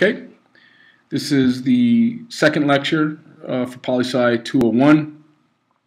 Okay, this is the second lecture for Poli-Sci 201,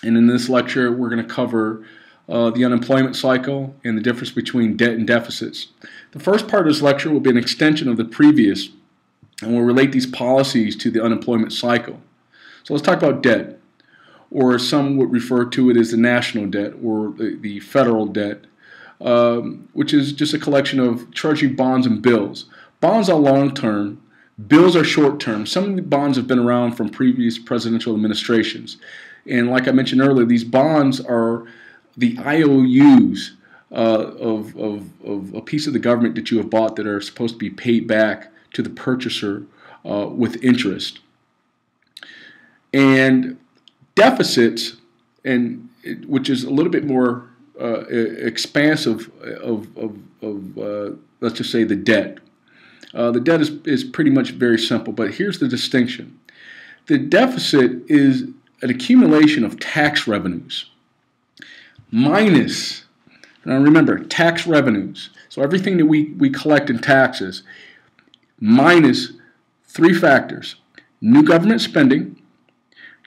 and in this lecture we're going to cover the unemployment cycle and the difference between debt and deficits. The first part of this lecture will be an extension of the previous, and we'll relate these policies to the unemployment cycle. So let's talk about debt, or some would refer to it as the national debt or the federal debt, which is just a collection of Treasury bonds and bills. Bonds are long-term, bills are short-term. Some of the bonds have been around from previous presidential administrations. And like I mentioned earlier, these bonds are the IOUs of a piece of the government that you have bought that are supposed to be paid back to the purchaser with interest. And deficits, which is a little bit more expansive of let's just say the debt. The debt is pretty much very simple, but here's the distinction. The deficit is an accumulation of tax revenues minus, now remember, tax revenues, so everything that we collect in taxes, minus three factors: new government spending,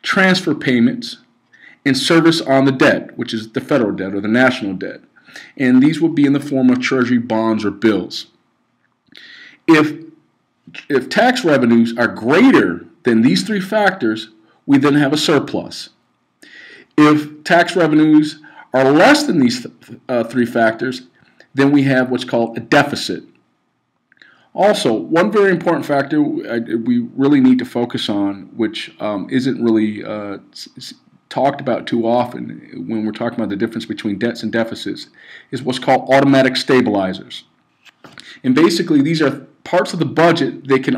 transfer payments, and service on the debt, which is the federal debt or the national debt. And these will be in the form of Treasury bonds or bills. If tax revenues are greater than these three factors, we then have a surplus. If tax revenues are less than these three factors, then we have what's called a deficit. Also, one very important factor we really need to focus on, which isn't really talked about too often when we're talking about the difference between debts and deficits, is what's called automatic stabilizers. And basically, these are parts of the budget that can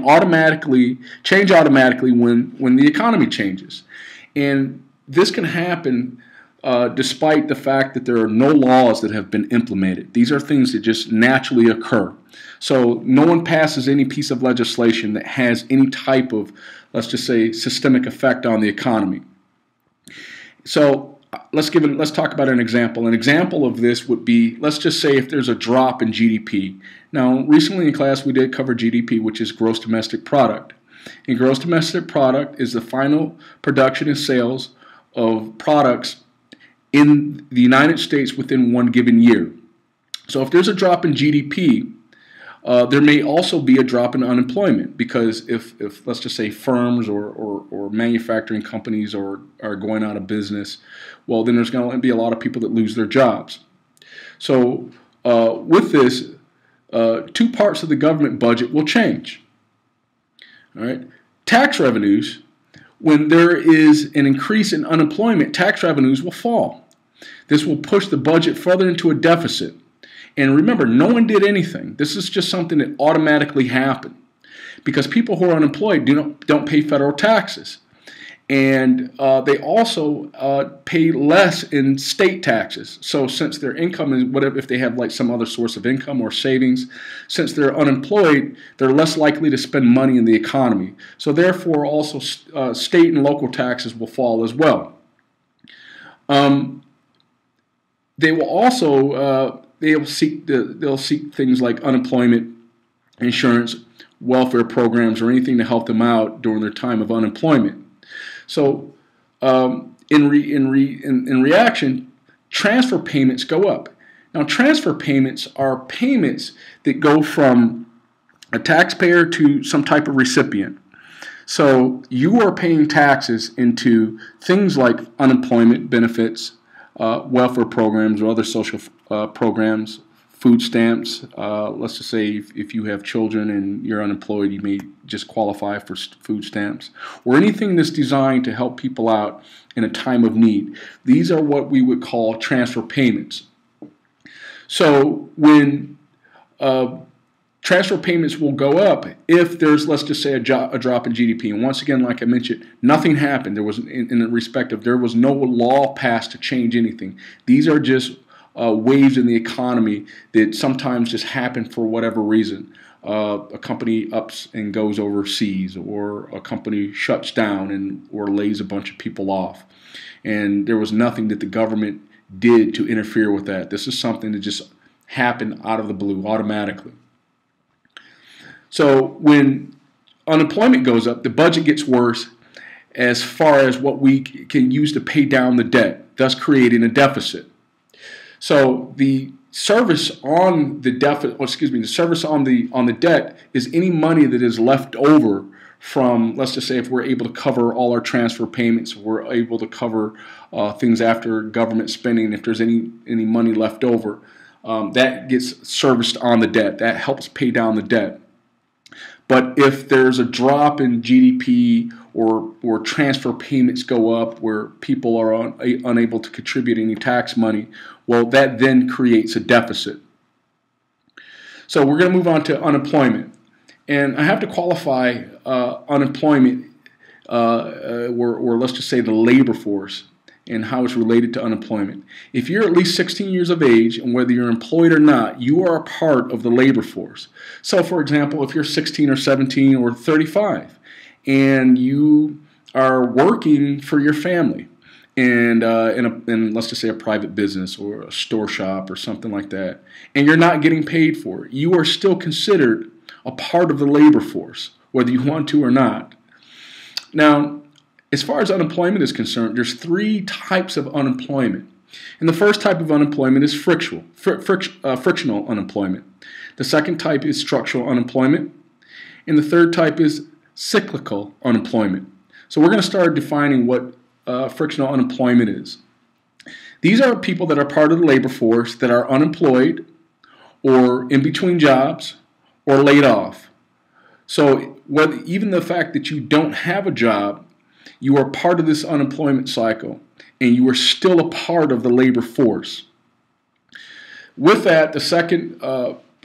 change automatically when the economy changes. And this can happen despite the fact that there are no laws that have been implemented. These are things that just naturally occur. So no one passes any piece of legislation that has any type of, let's just say, systemic effect on the economy. So let's talk about an example. An example of this would be, let's just say if there's a drop in GDP. Now, recently in class we did cover GDP, which is gross domestic product. And gross domestic product is the final production and sales of products in the United States within one given year. So if there's a drop in GDP, there may also be a drop in unemployment, because if let's just say firms or manufacturing companies are going out of business, well, then there's going to be a lot of people that lose their jobs. So with this, two parts of the government budget will change. All right, tax revenues. When there is an increase in unemployment, tax revenues will fall. This will push the budget further into a deficit. And remember, no one did anything. This is just something that automatically happened, because people who are unemployed don't pay federal taxes. And they also pay less in state taxes. So since their income is whatever, if they have like some other source of income or savings, since they're unemployed, they're less likely to spend money in the economy. So therefore, also state and local taxes will fall as well. They will also they'll seek things like unemployment insurance, welfare programs, or anything to help them out during their time of unemployment. So in reaction, transfer payments go up. Now, transfer payments are payments that go from a taxpayer to some type of recipient. So you are paying taxes into things like unemployment benefits, welfare programs, or other social programs, food stamps. Let's just say if you have children and you're unemployed, you may just qualify for food stamps, or anything that's designed to help people out in a time of need. These are what we would call transfer payments. So when transfer payments will go up if there's, let's just say, a drop in GDP. And once again, like I mentioned, nothing happened. There was, in the respect of, there was no law passed to change anything. These are just waves in the economy that sometimes just happen for whatever reason. A company ups and goes overseas, or a company shuts down or lays a bunch of people off. And there was nothing that the government did to interfere with that. This is something that just happened out of the blue automatically. So when unemployment goes up, the budget gets worse as far as what we can use to pay down the debt, thus creating a deficit. So the service on the the service on the debt is any money that is left over from, let's just say, if we're able to cover all our transfer payments, we're able to cover things after government spending. If there's any money left over, that gets serviced on the debt. That helps pay down the debt. But if there's a drop in GDP or transfer payments go up where people are unable to contribute any tax money, well, that then creates a deficit. So we're going to move on to unemployment. And I have to qualify unemployment, or let's just say the labor force, and how it's related to unemployment. If you're at least 16 years of age, and whether you're employed or not, you are a part of the labor force. So, for example, if you're 16 or 17 or 35, and you are working for your family, and in let's just say a private business or a store shop or something like that, and you're not getting paid for it, you are still considered a part of the labor force, whether you want to or not. Now, as far as unemployment is concerned, there's three types of unemployment. And the first type of unemployment is frictional unemployment. The second type is structural unemployment. And the third type is cyclical unemployment. So we're going to start defining what frictional unemployment is. These are people that are part of the labor force that are unemployed or in between jobs or laid off. So even the fact that you don't have a job, you are part of this unemployment cycle, and you are still a part of the labor force. With that, the second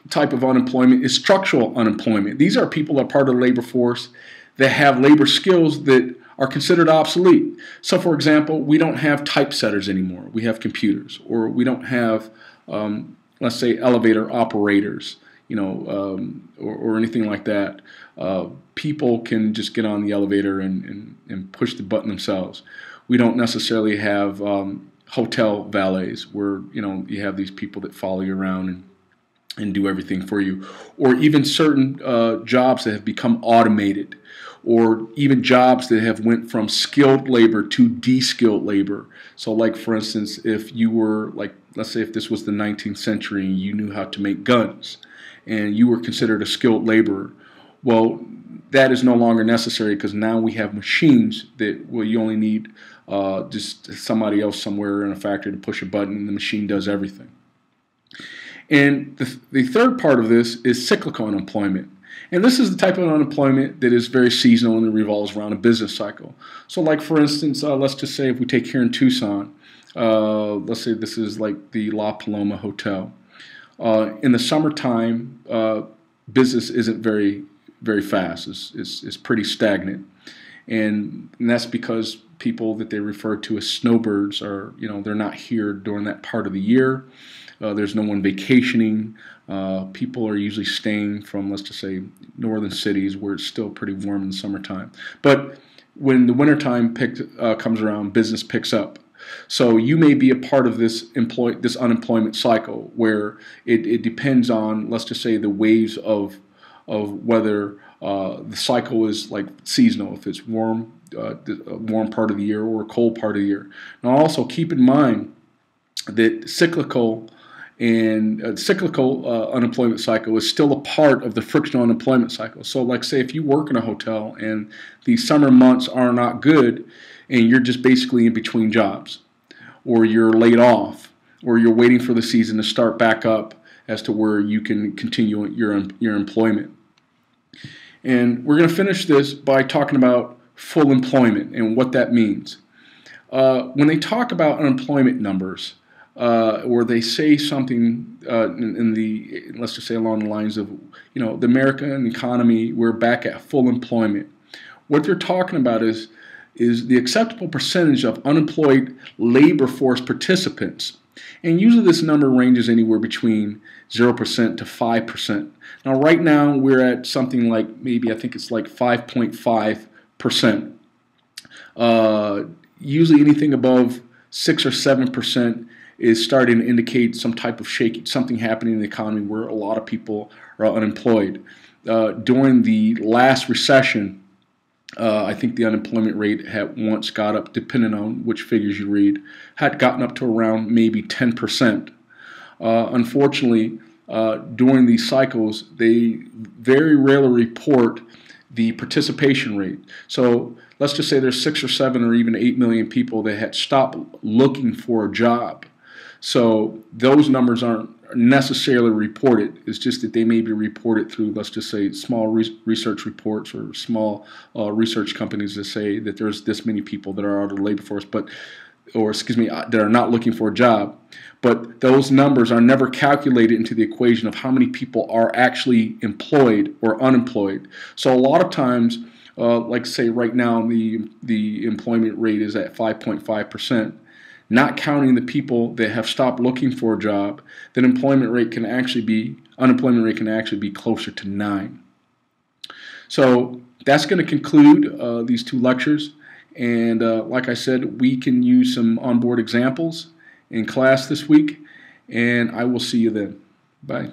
type of unemployment is structural unemployment. These are people that are part of the labor force that have labor skills that are considered obsolete. So, for example, we don't have typesetters anymore. We have computers, or we don't have, let's say, elevator operators, or anything like that. People can just get on the elevator and push the button themselves. We don't necessarily have hotel valets where you have these people that follow you around and do everything for you, or even certain jobs that have become automated, or even jobs that have went from skilled labor to de-skilled labor. So, like, for instance, if you were, like, let's say if this was the 19th century and you knew how to make guns and you were considered a skilled laborer, well, that is no longer necessary because now we have machines that, well, you only need just somebody else somewhere in a factory to push a button and the machine does everything. And the third part of this is cyclical unemployment. And this is the type of unemployment that is very seasonal and it revolves around a business cycle. So, like, for instance, let's just say if we take here in Tucson, let's say this is like the La Paloma Hotel. In the summertime, business isn't very fast. It's pretty stagnant. And that's because people that they refer to as snowbirds are, they're not here during that part of the year. There's no one vacationing. People are usually staying from, let's just say, northern cities where it's still pretty warm in the summertime. But when the wintertime comes around, business picks up. So you may be a part of this unemployment cycle where it depends on, let's just say, the waves of whether the cycle is like seasonal, if it's warm, a warm part of the year or a cold part of the year. Now also keep in mind that cyclical unemployment cycle is still a part of the frictional unemployment cycle. So, like, say if you work in a hotel and the summer months are not good and you're just basically in between jobs, or you're laid off, or you're waiting for the season to start back up as to where you can continue your employment. And we're going to finish this by talking about full employment and what that means. When they talk about unemployment numbers, or they say something let's just say along the lines of, the American economy, we're back at full employment. What they're talking about is the acceptable percentage of unemployed labor force participants. And usually this number ranges anywhere between 0% to 5%. Now, right now, we're at something like, maybe I think it's like 5.5%. Usually anything above 6 or 7% is starting to indicate some type of something happening in the economy where a lot of people are unemployed. during the last recession, I think the unemployment rate had once got up, depending on which figures you read, had gotten up to around maybe 10%. Unfortunately, during these cycles, they very rarely report the participation rate. So let's just say there's 6 or 7 or even 8 million people that had stopped looking for a job. So those numbers aren't necessarily reported. It's just that they may be reported through, let's just say, small research reports or small research companies that say that there's this many people that are out of the labor force, that are not looking for a job. But those numbers are never calculated into the equation of how many people are actually employed or unemployed. So a lot of times, like say right now, the employment rate is at 5.5%. Not counting the people that have stopped looking for a job, that unemployment rate can actually be closer to 9. So that's going to conclude these 2 lectures. And like I said, we can use some onboard examples in class this week, and I will see you then. Bye.